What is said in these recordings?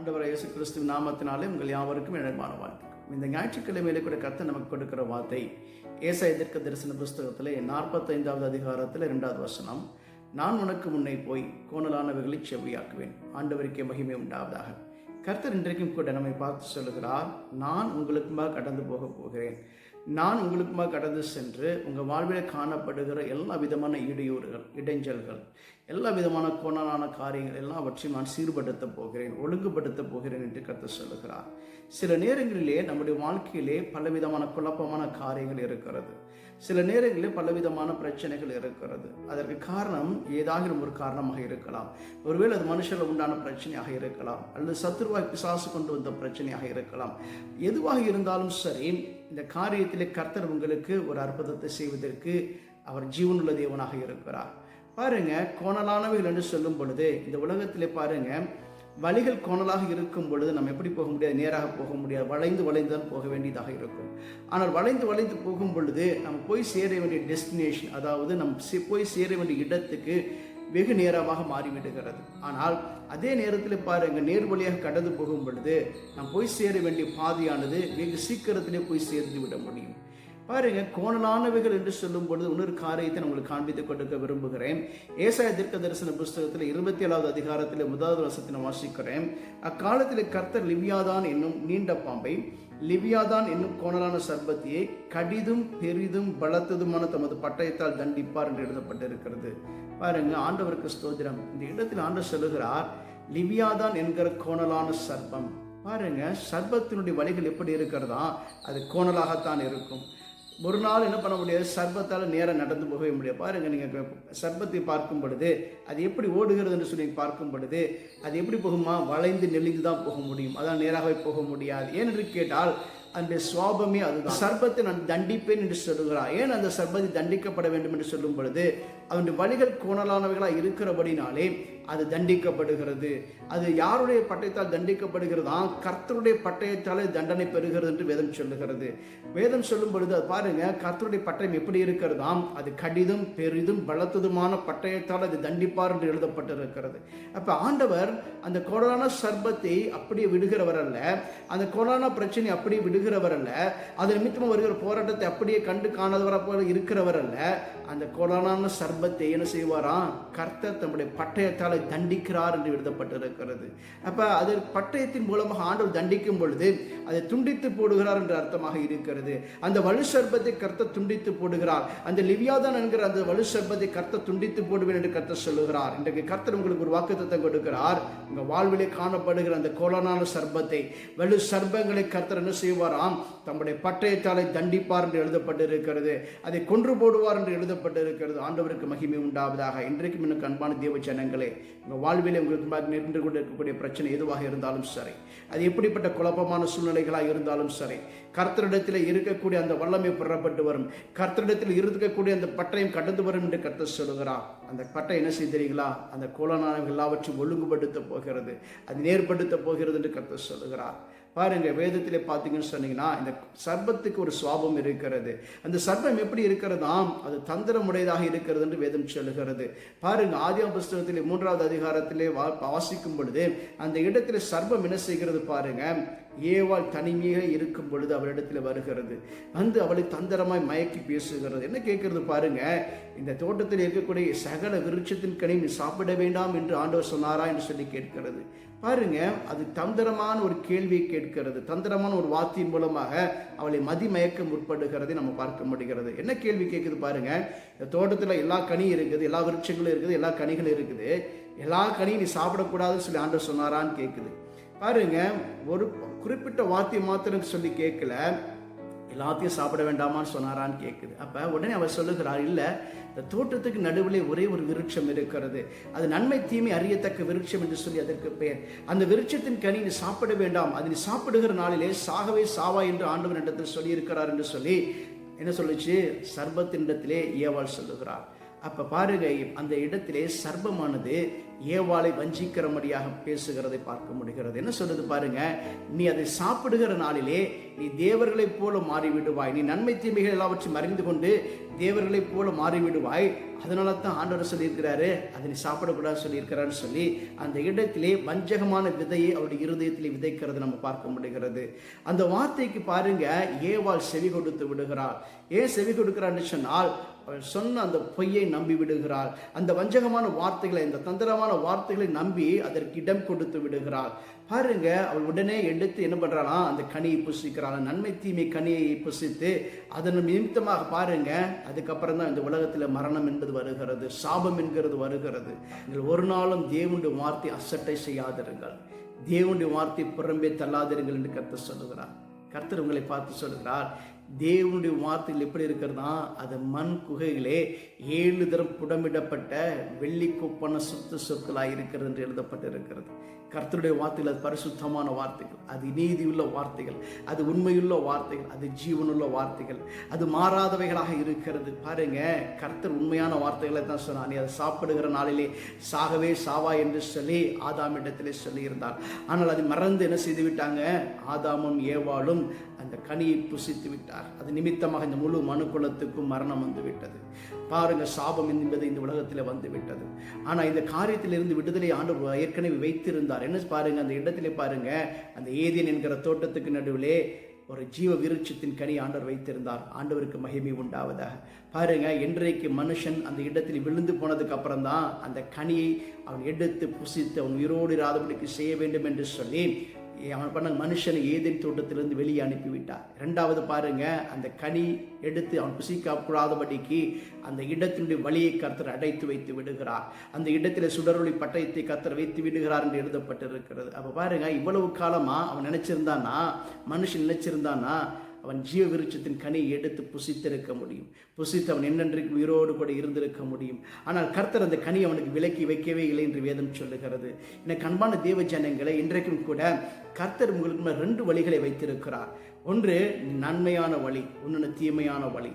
ஆண்டவர் இயேசு கிறிஸ்துவின் நாமத்தினாலே உங்கள் யாவருக்கும் இணைமான வாழ்த்துக்கள். இந்த ஞாயிற்றுக்கிழமையிலே கூட கர்த்தர் நமக்கு கொடுக்கிற வார்த்தை ஏசாயா தீர்க்க தரிசன புஸ்தகத்திலே 45வது அதிகாரத்தில் 2வது வசனம். நான் உனக்கு முன்னே போய் கோணலானவைகளை செவ்வியாக்குவேன். ஆண்டவருக்கே மகிமை உண்டாவதாக. கர்த்தர் இன்றைக்கும் கூட நம்மை பார்த்து சொல்லுகிறார், நான் உங்களுக்குமாக கடந்து போக போகிறேன். நான் உங்களுக்குமாக கடந்து சென்று உங்கள் வாழ்வில் காணப்படுகிற எல்லா விதமான இடையூறுகள், இடைஞ்சல்கள், எல்லா விதமான கோணலான காரியங்கள் எல்லாவற்றையும் நான் சீர்படுத்த போகிறேன், ஒழுங்குபடுத்த போகிறேன் என்று கர்த்தர் சொல்லுகிறார். சில நேரங்களிலே நம்முடைய வாழ்க்கையிலே பலவிதமான குழப்பமான காரியங்கள் இருக்கிறது. சில நேரங்களில் பலவிதமான பிரச்சனைகள் இருக்கிறது. அதற்கு காரணம் ஏதாவது ஒரு காரணமாக இருக்கலாம். ஒருவேளை அது மனுஷர்கள் உண்டான பிரச்சனையாக இருக்கலாம், அல்லது சத்துருவாய் பிசாசு கொண்டு வந்த பிரச்சனையாக இருக்கலாம். எதுவாக இருந்தாலும் சரி, இந்த காரியத்திலே கர்த்தர் உங்களுக்கு ஒரு அற்புதத்தை செய்வதற்கு அவர் ஜீவனுள்ள தேவனாக இருக்கிறார். பாருங்க, கோணலானவைகள் என்று சொல்லும் பொழுது இந்த உலகத்திலே பாருங்க, வழிகள் கோணலாக இருக்கும் பொழுது நம்ம எப்படி போக முடியாது, நேராக போக முடியாது, வளைந்து தான் போக வேண்டியதாக இருக்கும். ஆனால் வளைந்து போகும் பொழுது நம்ம போய் சேர வேண்டிய டெஸ்டினேஷன், அதாவது நம்ம போய் சேர வேண்டிய இடத்துக்கு வெகு நேரமாக மாறிவிடுகிறது. ஆனால் அதே நேரத்தில் பாருங்க, நேர் வழியாக கடந்து போகும் பொழுது நாம் போய் சேர வேண்டிய பாதையானது வெகு சீக்கிரத்திலே போய் சேர்ந்து விட முடியும். பாருங்க, கோணலானவைகள் என்று சொல்லும் பொழுது இன்னொரு காரியத்தை நான் உங்களுக்கு காண்பித்துக் கொடுக்க விரும்புகிறேன். ஏசாயா தீர்க்க தரிசன புஸ்தகத்தில் 27வது அதிகாரத்தில் 1வது வசனத்தை வாசிக்கிறேன். அக்காலத்தில் கர்த்தர் லிவியாதான் என்னும் நீண்ட பாம்பை, லிவியாதான் என்னும் கோணலான சர்பத்தியை கடிதும் பெரிதும் பலத்ததுமான தமது பட்டயத்தால் தண்டிப்பார் என்று எழுதப்பட்டிருக்கிறது. பாருங்க, ஆண்டவருக்கு ஸ்தோத்திரம். இந்த இடத்தில் ஆண்டவர் சொல்லுகிறார், லிவியாதான் என்கிற கோணலான சர்பம். பாருங்க, சர்பத்தினுடைய வழிகள் எப்படி இருக்கிறதா, அது கோணலாகத்தான் இருக்கும். ஒரு நாள் என்ன பண்ண முடியாது, சர்பத்தால் நேராக நடந்து போகவே முடியாது. பாருங்கள், நீங்கள் சர்பத்தை பார்க்கும் பொழுது அது எப்படி ஓடுகிறது என்று சொல்லி பார்க்கும் பொழுது அது எப்படி போகுமா, வளைந்து நெளிந்து தான் போக முடியும். அதான் நேராகவே போக முடியாது. ஏனென்று கேட்டால் அந்த சுவாபமே அதுதான். சர்பத்தை நான் தண்டிப்பேன் என்று சொல்லுகிறார். ஏன் அந்த சர்பத்தை தண்டிக்கப்பட வேண்டும் என்று சொல்லும் பொழுது அவனுடைய வழிகள் கோணலானவைகளாக இருக்கிறபடினாலே அது தண்டிக்கப்படுகிறது. அது யாருடைய பட்டயத்தால் தண்டிக்கப்படுகிறதா, கர்த்தருடைய பட்டயத்தாலே தண்டனை பெறுகிறது என்று வேதம் சொல்லுகிறது. வேதம் சொல்லும் பொழுது அது பாருங்க, கர்த்தருடைய பட்டயம் எப்படி இருக்கிறதாம், அது கடிதும் பெரிதும் பலத்ததுமான பட்டயத்தால் அது தண்டிப்பார் என்று எழுதப்பட்டிருக்கிறது. அப்ப ஆண்டவர் அந்த கோணலான சர்பத்தை அப்படியே விடுகிறவர் அல்ல, அந்த கோணலான பிரச்சனை அப்படியே விடுகிறவர் அல்ல, அது நிமித்தம் வருகிற போராட்டத்தை அப்படியே கண்டு காணாதவர போல இருக்கிறவர் அல்ல. அந்த கோணலான சர்பத்தை என்ன செய்வாராம், கர்த்தர் தம்முடைய பட்டயத்தால் தண்டிக்கிறார் என்று எழுதப்பட்டிருக்கிறது. அப்ப அது பட்டயத்தின் மூலமாக ஆண்டவர் தண்டிக்கும் பொழுது அதை துண்டித்து போடுகிறார் என்று அர்த்தமாக இருக்கிறது. அந்த வலு சர்பத்தை கர்த்தர் துண்டித்து போடுகிறார். அந்த லிவியாதான் என்கிற அந்த வலு சர்பத்தை கர்த்தர் துண்டித்து போடுவேன் என்று கர்த்தர் சொல்லுகிறார். இன்றைக்கு கர்த்தர் உங்களுக்கு ஒரு வாக்குத்தத்தம் கொடுக்கிறார். உங்க வாழ்விலே காணப்படுகிற அந்த கோணலான சர்பத்தை, வலு சர்பங்களை கர்த்தர் என்ன செய்வாராம், தம்முடைய பட்டயத்தாலை தண்டிப்பார் என்று எழுதப்பட்டிருக்கிறது. அதை கொன்று போடுவார் என்று எழுதப்பட்டிருக்கிறது. ஆண்டவருக்கு மகிமை உண்டாவதாக. இன்றைக்கும் எனக்கு அன்பான தேவ ஜனங்களே, உங்கள் வாழ்விலே உங்களுக்கு நின்று கொண்டு இருக்கக்கூடிய பிரச்சனை எதுவாக இருந்தாலும் சரி, அது எப்படிப்பட்ட குழப்பமான சூழ்நிலைகளாக இருந்தாலும் சரி, கர்த்தரிடத்தில் இருக்கக்கூடிய அந்த வல்லமை பெறப்பட்டு வரும். கர்த்தரிடத்தில் இருக்கக்கூடிய அந்த பட்டயம் கடந்து வரும் என்று கர்த்தர் சொல்லுகிறார். அந்த பட்டயம் என்ன செய்தீங்களா, அந்த கோணலானவைகள் எல்லாவற்றையும் ஒழுங்குபடுத்த போகிறது, அது நேர்படுத்த போகிறது என்று கர்த்தர் சொல்லுகிறார். பாருங்க, வேதத்திலே பார்த்தீங்கன்னு சொன்னீங்கன்னா இந்த சர்பத்துக்கு ஒரு சுவாபம் இருக்கிறது. அந்த சர்பம் எப்படி இருக்கிறதாம், அது தந்திரமுடையதாக இருக்கிறது என்று வேதம் சொல்லுகிறது. பாருங்க, ஆதியாகம புஸ்தகத்திலே 3வது அதிகாரத்திலே வாசிக்கும் பொழுது அந்த இடத்துல சர்பம் என்ன செய்கிறது பாருங்க, ஏவாள் தனிமையாக இருக்கும் பொழுது அவளிடத்தில் வருகிறது, வந்து அவளை தந்திரமாய் மயக்கி பேசுகிறது. என்ன கேட்கிறது பாருங்க, இந்த தோட்டத்தில் இருக்கக்கூடிய சகல விருட்சத்தின் கனி நீ சாப்பிட வேண்டாம் என்று ஆண்டவர் சொன்னாரா என்று சொல்லி கேட்கிறது. பாருங்க, அது தந்திரமான ஒரு கேள்வியை கேட்கிறது. தந்திரமான ஒரு வார்த்தையின் மூலமாக அவளை மதிமயக்க முற்படுகிறதை நம்ம பார்க்க முடிகிறது. என்ன கேள்வி கேட்குது பாருங்க, இந்த தோட்டத்தில் எல்லா கனியும் இருக்குது, எல்லா விருட்சங்களும் இருக்குது, எல்லா கனிகளும் இருக்குது, எல்லா கனியும் நீ சாப்பிடக்கூடாதுன்னு சொல்லி ஆண்டவர் சொன்னாரான்னு கேட்குது. பாருங்க, ஒரு குறிப்பிட்ட வார்த்தை மாத்திரம் சொல்லி கேட்கல, எல்லாத்தையும் சாப்பிட வேண்டாமான்னு சொன்னாரான்னு கேட்குது. அப்போ உடனே அவர் சொல்லுகிறார், இல்லை, இந்த தோட்டத்துக்கு நடுவில் ஒரே ஒரு விருட்சம் இருக்கிறது, அது நன்மை தீமை அறியத்தக்க விருட்சம் என்று சொல்லி அதற்கு பெயர். அந்த விருட்சத்தின் கனி நீ சாப்பிட வேண்டாம், அது நீ சாப்பிடுகிற நாளிலே சாகவே சாவா என்று ஆண்டவர் இடத்தில் சொல்லியிருக்கிறார் என்று சொல்லி என்ன சொல்லிச்சு, சர்பத்தினிடத்திலே ஏவாள் சொல்லுகிறார். அப்ப பாருங்க, அந்த இடத்திலே சர்ப்பமானது ஏவாளை வஞ்சிக்கிறபடியாக பேசுகிறதை பார்க்க முடிகிறது. என்ன சொல்றது பாருங்க, நீ அதை சாப்பிடுகிற நாளிலே நீ தேவர்களைப் போல மாறிவிடுவாய், நீ நன்மை தீமைகள் எல்லாவற்றையும் அறிந்து கொண்டு தேவர்களைப் போல மாறிவிடுவாய். அதனால தான் ஆண்டவர் சொல்லியிருக்கிறாரு, அதை நீ சாப்பிடக்கூடாது சொல்லியிருக்கிறான்னு சொல்லி அந்த இடத்திலே வஞ்சகமான விதையை அவருடைய இருதயத்திலே விதைக்கிறது நம்ம பார்க்க முடிகிறது. அந்த வார்த்தைக்கு பாருங்க, ஏவாள் செவி கொடுத்து விடுகிறாள். ஏன் செவி கொடுக்கிறான்னு சொன்னால், அவள் சொன்ன அந்த பொய்யை நம்பி விடுகிறாள். அந்த வஞ்சகமான வார்த்தைகளை, இந்த தந்திரமான வார்த்தைகளை நம்பி அதற்கு இடம் கொடுத்து விடுகிறாள். பாருங்க, அவள் உடனே எடுத்து என்ன பண்றாளா, அந்த கனியை புசிக்கிறாள். நன்மை தீமை கனியை புசித்து அதன் நிமித்தமாக பாருங்க, அதுக்கப்புறம் தான் இந்த உலகத்தில் மரணம் என்பது வருகிறது, சாபம் என்கிறது வருகிறது. நீங்கள் ஒரு நாளும் தேவனுடைய வார்த்தை அசட்டை செய்யாதிருங்கள், தேவனுடைய வார்த்தை புறம்பே தள்ளாதிருங்கள் என்று கர்த்தர் சொல்லுகிறார். கர்த்தர் உங்களை பார்த்து சொல்லுகிறார், தேவனுடைய வார்த்தைகள் எப்படி இருக்கிறதா, அது மண் குகையிலே 7 தரம் புடமிடப்பட்ட வெள்ளி கொப்பான சுத்த சொற்களாக இருக்கிறது என்று எழுதப்பட்டிருக்கிறது. கர்த்தருடைய வார்த்தைகள் அது பரிசுத்தமான வார்த்தைகள், அது நீதியுள்ள வார்த்தைகள், அது உண்மையுள்ள வார்த்தைகள், அது ஜீவனுள்ள வார்த்தைகள், அது மாறாதவைகளாக இருக்கிறது. பாருங்க, கர்த்தர் உண்மையான வார்த்தைகளை தான் சொன்னார். நீ அதை சாப்பிடுகிற நாளிலே சாகவே சாவா என்று சொல்லி ஆதாமிடத்திலே சொல்லியிருந்தார். ஆனால் அதை மறந்து என்ன செய்து விட்டாங்க, ஆதாமும் ஏவாளும் அந்த கனியை புசித்து விட்டார். அது நிமித்தமாக இந்த முழு மனுக்குலத்துக்கும் மரணம் வந்து விட்டது. பாருங்க, சாபம் என்பது இந்த உலகத்தில் வந்து விட்டது. ஆனால் இந்த காரியத்திலிருந்து விடுதலை ஆண்டவர் ஏற்கனவே வைத்திருந்தார். என்ன பாருங்க, அந்த இடத்திலே பாருங்க, அந்த ஏதேன் என்கிற தோட்டத்துக்கு நடுவிலே ஒரு ஜீவ விருட்சத்தின் கனி ஆண்டவர் வைத்திருந்தார். ஆண்டவருக்கு மகிமை உண்டாவதாக. பாருங்க, இன்றைக்கு மனுஷன் அந்த இடத்தில் விழுந்து போனதுக்கு அப்புறம் தான் அந்த கனியை அவன் எடுத்து புசித்து அவன் உயிரோடு இராதபடிக்கு செய்ய வேண்டும் என்று சொல்லி அவன் பண்ண மனுஷனை ஏதேன் தோட்டத்திலிருந்து வெளியே அனுப்பிவிட்டார். 2வது பாருங்க, அந்த கனி எடுத்து அவன் புசிக்க கூடாதபடிக்கு அந்த இடத்தினுடைய வழியை கர்த்தர் அடைத்து வைத்து விடுகிறார். அந்த இடத்தில் சுடரொளி பட்டயத்தை கர்த்தர் வைத்து விடுகிறார் என்று எழுதப்பட்டிருக்கிறது. அப்ப பாருங்க, இவ்வளவு காலமா அவன் நினைச்சிருந்தானா, மனுஷன் நினைச்சிருந்தானா, அவன் ஜீவ விருட்சத்தின் கனியை எடுத்து புசித்திருக்க முடியும், புசித்து அவன் என்னென்றைக்கு உயிரோடு கூட இருந்திருக்க முடியும். ஆனால் கர்த்தர் அந்த கனி அவனுக்கு விலக்கி வைக்கவே இல்லை என்று வேதம் சொல்லுகிறது. எனக்கு அன்பான தேவ ஜனங்களை, இன்றைக்கும் கூட கர்த்தர் உங்களுக்கு 2 வழிகளை வைத்திருக்கிறார். ஒன்று நன்மையான வழி, ஒன்று தீமையான வழி.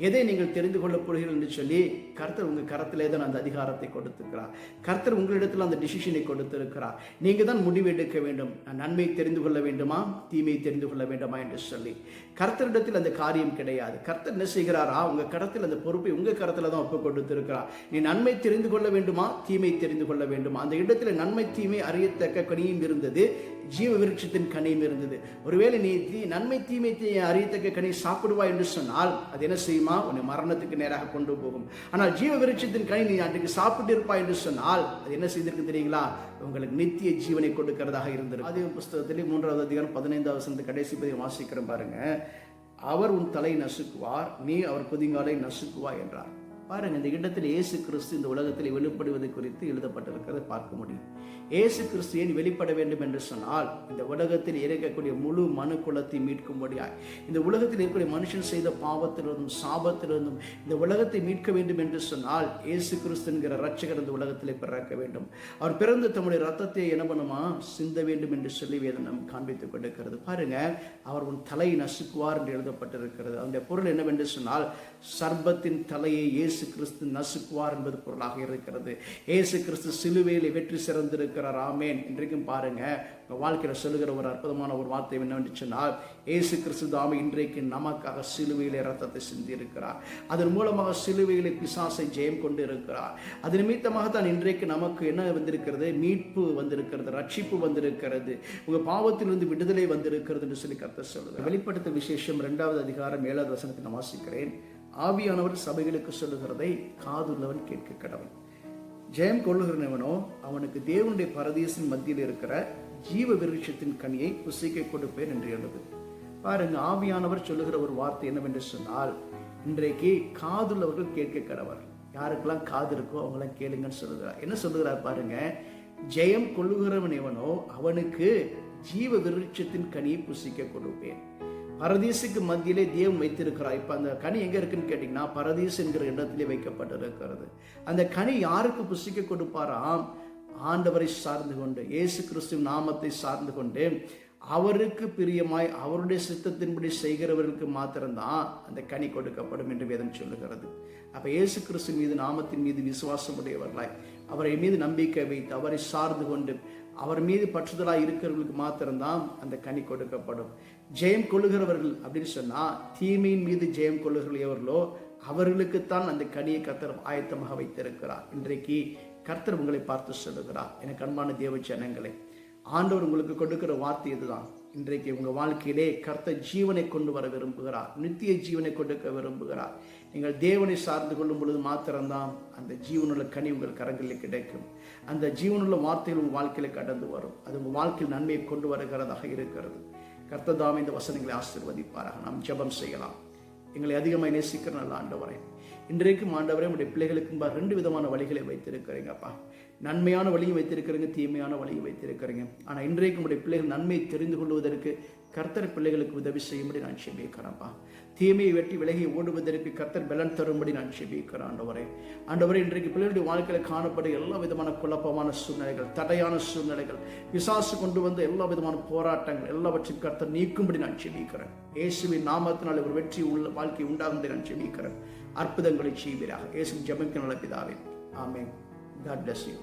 எதை நீங்கள் தெரிந்து கொள்ளப் போகிறீர்கள் என்று சொல்லி கர்த்தர் உங்கள் கரத்திலே தான் அந்த அதிகாரத்தை கொடுத்திருக்கிறார். கர்த்தர் உங்களிடத்தில் அந்த டிசிஷனை கொடுத்திருக்கிறார். நீங்கள் தான் முடிவு எடுக்க வேண்டும், நான் நன்மை தெரிந்து கொள்ள வேண்டுமா, தீமையை தெரிந்து கொள்ள வேண்டுமா என்று சொல்லி. கர்த்தரிடத்தில் அந்த காரியம் கிடையாது. கர்த்தர் என்ன செய்கிறாரா, உங்கள் கரத்தில் அந்த பொறுப்பை உங்கள் கரத்தில் தான் ஒப்பு கொடுத்திருக்கிறார். நீ நன்மை தெரிந்து கொள்ள வேண்டுமா, தீமை தெரிந்து கொள்ள வேண்டுமா. அந்த இடத்துல நன்மை தீமை அறியத்தக்க கனியும் இருந்தது, ஜீவ விருட்சத்தின் கனியும் இருந்தது. ஒருவேளை நீ நன்மை தீமை அறியத்தக்க கனி சாப்பிடுவாய் என்று சொன்னால் அது என்ன செய்யுமா, உன்னை மரணத்துக்கு நேராக கொண்டு போகும். ஆனால் ஜீவ விருட்சத்தின் கனி நீ அன்றைக்கு சாப்பிட்டு இருப்பாய் என்று சொன்னால் அது என்ன செய்திருக்கு தெரியுங்களா, உங்களுக்கு நித்திய ஜீவனை கொடுக்கிறதாக இருந்திருக்கு. ஆதியாகம புஸ்தகத்திலே 3வது அதிகாரம் 15வது வசனத்தை கடைசி பதிவை வாசிக்கிறேன் பாருங்க. அவர் உன் தலை நசுக்குவார், நீ அவர் குதிங்காலை நசுக்குவாய் என்றார். பாருங்க, இந்த இடத்தில் இயேசு கிறிஸ்து இந்த உலகத்தில் வெளிப்படுவது குறித்து எழுதப்பட்டிருக்கிறதை பார்க்க முடியும். இயேசு கிறிஸ்து ஏன் வெளிப்பட வேண்டும் என்று சொன்னால், இந்த உலகத்தில் இருக்கக்கூடிய முழு மனு குலத்தை மீட்கும்படியாய், இந்த உலகத்தில் இருக்கக்கூடிய மனுஷன் செய்த பாவத்திலிருந்தும் சாபத்திலிருந்தும் இந்த உலகத்தை மீட்க வேண்டும் என்று சொன்னால் இயேசு கிறிஸ்து என்கிற இரட்சகர் இந்த உலகத்திலே பிறக்க வேண்டும். அவர் பிறந்து தம்முடைய ரத்தத்தை என்ன பண்ணுமா, சிந்த வேண்டும் என்று சொல்லி வேதம் நம் காண்பித்துக் கொண்டிருக்கிறது. பாருங்க, அவர் உன் தலை நசுக்குவார் என்று எழுதப்பட்டிருக்கிறது. அந்த பொருள் என்னவென்று சொன்னால், சர்ப்பத்தின் தலையை இயேசு கிறிஸ்து நசுக்குவார் என்பது பொருளாக இருக்கிறது. இயேசு கிறிஸ்து சிலுவையில் வெற்றி சிறந்திருக்கிறார். ஆமென். இன்றைக்கும் பாருங்க, வாழ்க்கையில் சொல்லுகிற ஒரு அற்புதமான ஒரு வார்த்தை என்னவென்று சொன்னால், இயேசு கிறிஸ்து தாமே இன்றைக்கு நமக்காக சிலுவையிலே ரத்தத்தை சிந்தி இருக்கிறார். அதன் மூலமாக சிலுவையிலே பிசாசை ஜெயம் கொண்டு இருக்கிறார். அது நிமித்தமாக தான் இன்றைக்கு நமக்கு என்ன வந்திருக்கிறது, மீட்பு வந்திருக்கிறது, ரட்சிப்பு வந்திருக்கிறது, உங்க பாவத்திலிருந்து விடுதலை வந்திருக்கிறது என்று சொல்லி கர்த்தர் சொல்லுகிறார். வெளிப்படுத்த விசேஷம் 2வது அதிகாரம் 7வது வசனத்தை நான் வாசிக்கிறேன். ஆவியானவர் சபைகளுக்கு சொல்லுகிறதை காதுள்ளவன் கேட்க கடவன். ஜெயம் கொள்ளுகிறவனோ அவனுக்கு தேவனுடைய பரதீசின் மத்தியில் இருக்கிற ஜீவ விருட்சத்தின் கனியை புசிக்க கொடுப்பேன் என்று எழுது. பாருங்க, ஆவியானவர் சொல்லுகிற ஒரு வார்த்தை என்னவென்று சொன்னால், இன்றைக்கு காதுள்ளவர்கள் கேட்க கடவர். யாருக்கெல்லாம் காது இருக்கோ அவங்களாம் கேளுங்கன்னு சொல்லுகிறார். என்ன சொல்லுகிறார் பாருங்க, ஜெயம் கொள்ளுகிறவன் எவனோ அவனுக்கு ஜீவ விருட்சத்தின் கனியை புசிக்க கொடுப்பேன். பரதீசுக்கு மத்தியிலே தேவன் வைத்திருக்கிறார். இப்ப அந்த கனி எங்க இருக்குன்னு கேட்டீங்கன்னா, பரதீஸ் என்கிற இடத்திலே வைக்கப்பட்டிருக்கிறது. அந்த கனி யாருக்கு புசிக்க கொடுப்பாராம், ஆண்டவரை சார்ந்து கொண்டு, இயேசு கிறிஸ்துவின் நாமத்தை சார்ந்து கொண்டு அவருக்கு பிரியமாய் அவருடைய சித்தத்தின்படி செய்கிறவர்களுக்கு மாத்திரம்தான் அந்த கனி கொடுக்கப்படும் என்று வேதம் சொல்லுகிறது. அப்போ இயேசு கிறிஸ்து மீது நாமத்தின் மீது விசுவாசம் உடையவர்களாய் அவரை மீது நம்பிக்கை வைத்து அவரை சார்ந்து கொண்டு அவர் மீது பற்றுதலாக இருக்கிறவர்களுக்கு மாத்திரம்தான் அந்த கனி கொடுக்கப்படும். ஜெயம் கொள்ளுகிறவர்கள் அப்படின்னு சொன்னால் தீமையின் மீது ஜெயம் கொள்ளுகிறவர்களோ அவர்களுக்குத்தான் அந்த கனியை கர்த்தர் ஆயத்தமாக வைத்திருக்கிறார். இன்றைக்கு கர்த்தர் உங்களை பார்த்து சொல்லுகிறார், எனக்கு அன்பான தேவ ஜனங்களே, ஆண்டவர் உங்களுக்கு கொடுக்கிற வார்த்தை இதுதான். இன்றைக்கு உங்கள் வாழ்க்கையிலே கர்த்தர் ஜீவனை கொண்டு வர விரும்புகிறார், நித்திய ஜீவனை கொடுக்க விரும்புகிறார். நீங்கள் தேவனை சார்ந்து கொள்ளும் பொழுது மாத்திரம்தான் அந்த ஜீவனுள்ள கனி உங்கள் கரங்களில் கிடைக்கும். அந்த ஜீவனுள்ள வார்த்தைகள் உங்கள் வாழ்க்கையில் கடந்து வரும். அது உங்கள் வாழ்க்கையில் நன்மையை கொண்டு வருகிறதாக இருக்கிறது. கர்த்தர் தாமே இந்த வசனங்களை ஆசீர்வதிப்பாராக. நாம் ஜெபம் செய்யலாம். எங்களை அதிகமாக நேசிக்கிற நல்ல ஆண்டவரே, இன்றைக்கும் ஆண்டவரே உடைய பிள்ளைகளுக்கு 2 விதமான வழிகளை வைத்திருக்கிறீங்கப்பா. நன்மையான வழியும் வைத்திருக்கிறீங்க, தீமையான வழியும் வைத்திருக்கிறீங்க. ஆனால் இன்றைக்கு உடைய பிள்ளைகள் நன்மையை தெரிந்து கொள்வதற்கு கர்த்தர் பிள்ளைகளுக்கு உதவி செய்யும்படி நான் செபிக்கிறேன்ப்பா. தீமையை வெட்டி விலகி ஓடுவதற்கு கர்த்தர் பலன் தரும்படி நான் செபிக்கிறேன். ஆண்டவரே இன்றைக்கு பிள்ளைகளுடைய வாழ்க்கையில் காணப்படும் எல்லா விதமான குழப்பமான சூழ்நிலைகள், தடையான சூழ்நிலைகள், பிசாசு கொண்டு வந்த எல்லா விதமான போராட்டங்கள் எல்லாவற்றையும் கர்த்தர் நீக்கும்படி நான் செபிக்கிறேன். இயேசுவின் நாமத்தினால் ஒரு வெற்றி உள்ள வாழ்க்கை உண்டாகும்படி நான் செபிக்கிறேன். அற்புதங்களை செய்வீராக. இயேசு ஜெபத்தின் நல்ல பிதாவே, ஆமென். God bless you.